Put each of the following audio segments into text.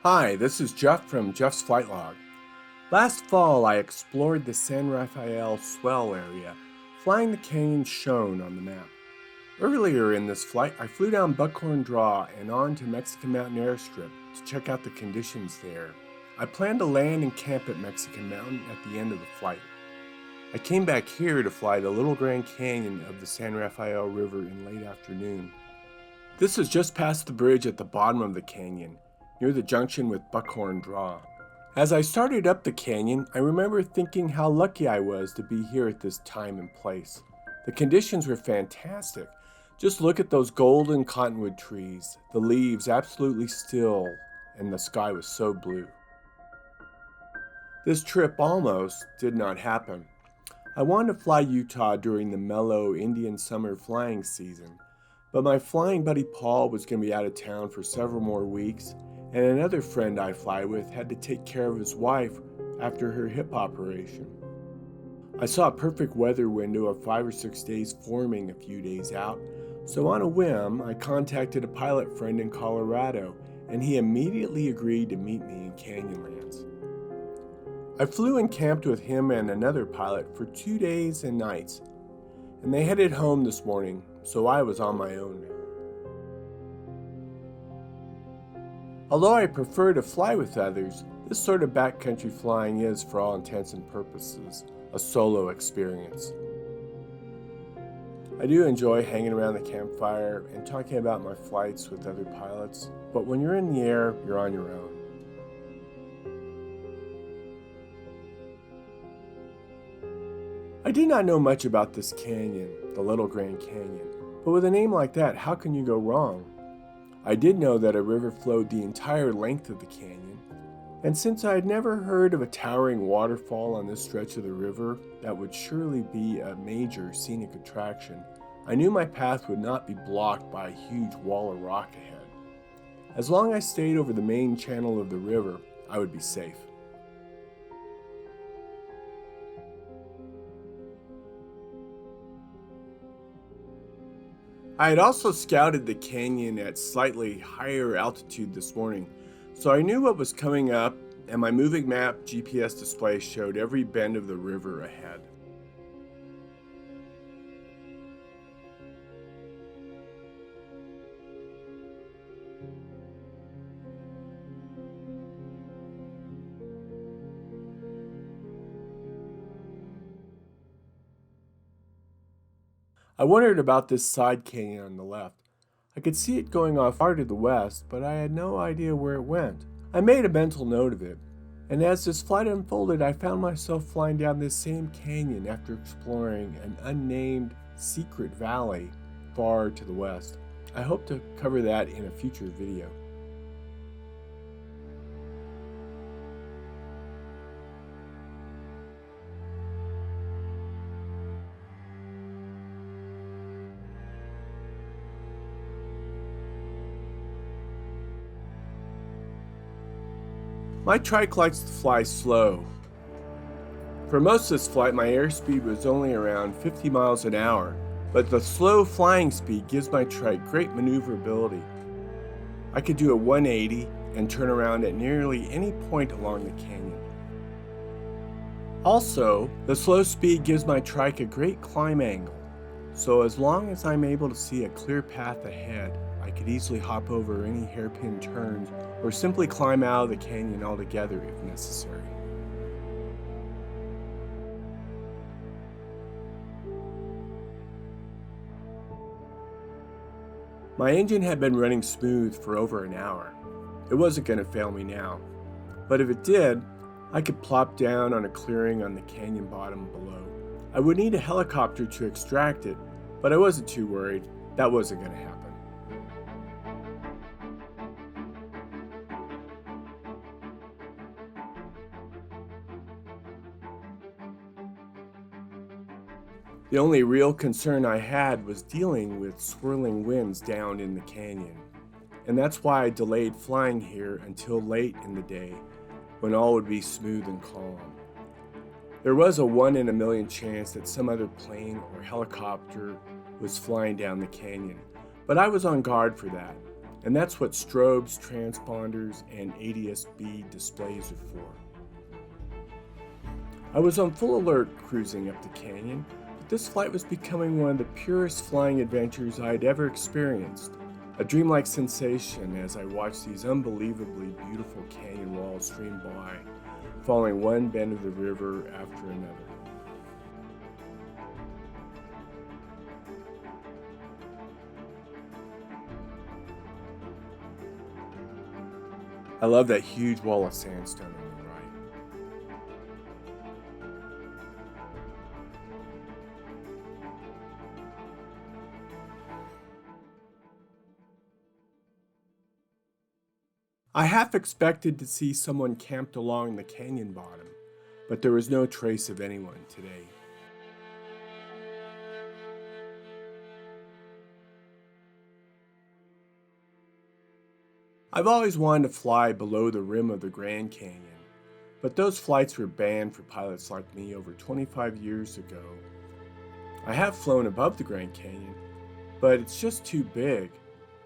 Hi, this is Jeff from Jeff's Flight Log. Last fall, I explored the San Rafael swell area, flying the canyon shown on the map. Earlier in this flight, I flew down Buckhorn Draw and on to Mexican Mountain Airstrip to check out the conditions there. I planned to land and camp at Mexican Mountain at the end of the flight. I came back here to fly the Little Grand Canyon of the San Rafael River in late afternoon. This is just past the bridge at the bottom of the canyon, near the junction with Buckhorn Draw. As I started up the canyon, I remember thinking how lucky I was to be here at this time and place. The conditions were fantastic. Just look at those golden cottonwood trees, the leaves absolutely still, and the sky was so blue. This trip almost did not happen. I wanted to fly Utah during the mellow Indian summer flying season, but my flying buddy Paul was going to be out of town for several more weeks, and another friend I fly with had to take care of his wife after her hip operation. I saw a perfect weather window of 5 or 6 days forming a few days out, so on a whim, I contacted a pilot friend in Colorado, and he immediately agreed to meet me in Canyonlands. I flew and camped with him and another pilot for 2 days and nights, and they headed home this morning, so I was on my own now. Although I prefer to fly with others, this sort of backcountry flying is, for all intents and purposes, a solo experience. I do enjoy hanging around the campfire and talking about my flights with other pilots, but when you're in the air, you're on your own. I did not know much about this canyon, the Little Grand Canyon, but with a name like that, how can you go wrong? I did know that a river flowed the entire length of the canyon, and since I had never heard of a towering waterfall on this stretch of the river that would surely be a major scenic attraction, I knew my path would not be blocked by a huge wall of rock ahead. As long as I stayed over the main channel of the river, I would be safe. I had also scouted the canyon at slightly higher altitude this morning, so I knew what was coming up, and my moving map GPS display showed every bend of the river ahead. I wondered about this side canyon on the left. I could see it going off far to the west, but I had no idea where it went. I made a mental note of it, and as this flight unfolded, I found myself flying down this same canyon after exploring an unnamed secret valley far to the west. I hope to cover that in a future video. My trike likes to fly slow. For most of this flight, my airspeed was only around 50 miles an hour, but the slow flying speed gives my trike great maneuverability. I could do a 180 and turn around at nearly any point along the canyon. Also, the slow speed gives my trike a great climb angle, so as long as I'm able to see a clear path ahead, I could easily hop over any hairpin turns or simply climb out of the canyon altogether if necessary. My engine had been running smooth for over an hour. It wasn't going to fail me now, but if it did, I could plop down on a clearing on the canyon bottom below. I would need a helicopter to extract it, but I wasn't too worried. That wasn't going to happen. The only real concern I had was dealing with swirling winds down in the canyon, and that's why I delayed flying here until late in the day, when all would be smooth and calm. There was a 1 in a million chance that some other plane or helicopter was flying down the canyon, but I was on guard for that. And that's what strobes, transponders, and ADS-B displays are for. I was on full alert cruising up the canyon, but this flight was becoming one of the purest flying adventures I had ever experienced. A dreamlike sensation as I watched these unbelievably beautiful canyon walls stream by, following one bend of the river after another. I love that huge wall of sandstone on the right. I half expected to see someone camped along the canyon bottom, but there was no trace of anyone today. I've always wanted to fly below the rim of the Grand Canyon, but those flights were banned for pilots like me over 25 years ago. I have flown above the Grand Canyon, but it's just too big.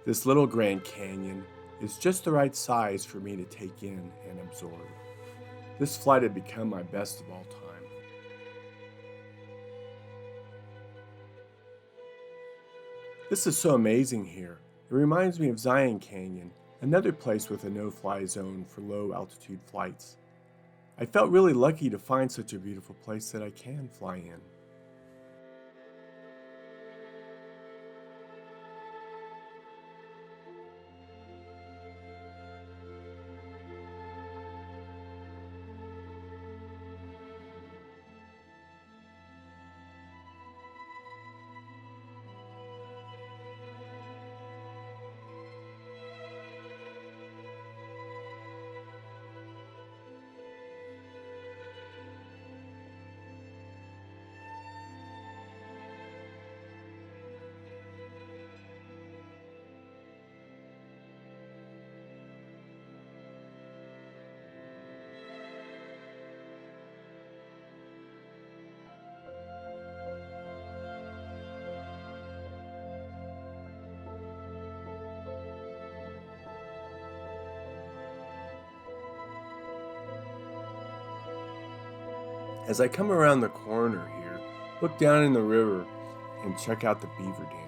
This little Grand Canyon is just the right size for me to take in and absorb. This flight had become my best of all time. This is so amazing here. It reminds me of Zion Canyon, another place with a no-fly zone for low-altitude flights. I felt really lucky to find such a beautiful place that I can fly in. As I come around the corner here, look down in the river and check out the beaver dam.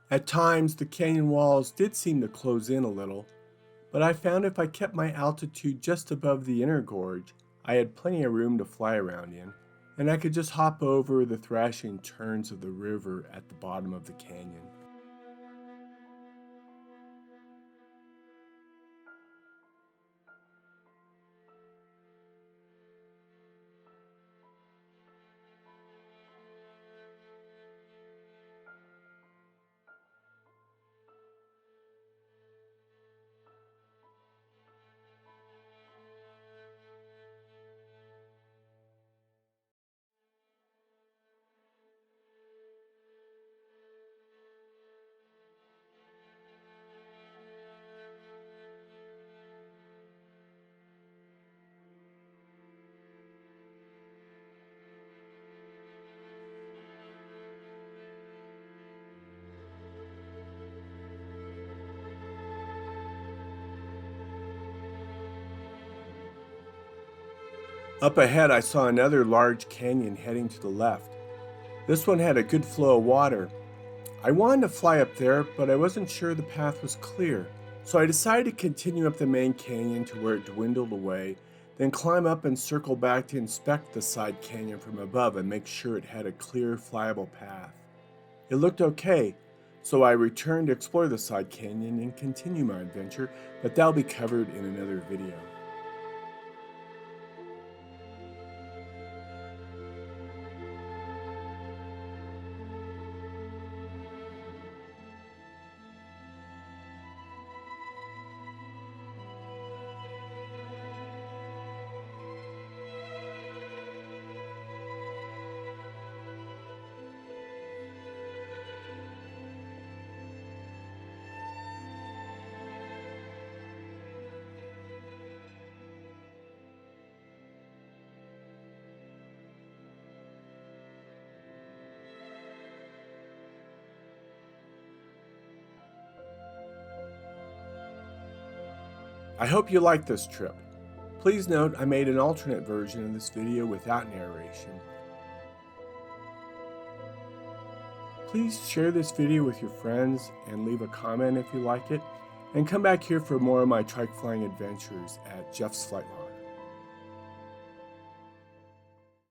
At times, the canyon walls did seem to close in a little, but I found if I kept my altitude just above the inner gorge, I had plenty of room to fly around in, and I could just hop over the thrashing turns of the river at the bottom of the canyon. Up ahead, I saw another large canyon heading to the left. This one had a good flow of water. I wanted to fly up there, but I wasn't sure the path was clear, so I decided to continue up the main canyon to where it dwindled away, then climb up and circle back to inspect the side canyon from above and make sure it had a clear, flyable path. It looked okay, so I returned to explore the side canyon and continue my adventure, but that'll be covered in another video. I hope you liked this trip. Please note I made an alternate version of this video without narration. Please share this video with your friends and leave a comment if you like it, and come back here for more of my trike flying adventures at Jeff's Flight Log.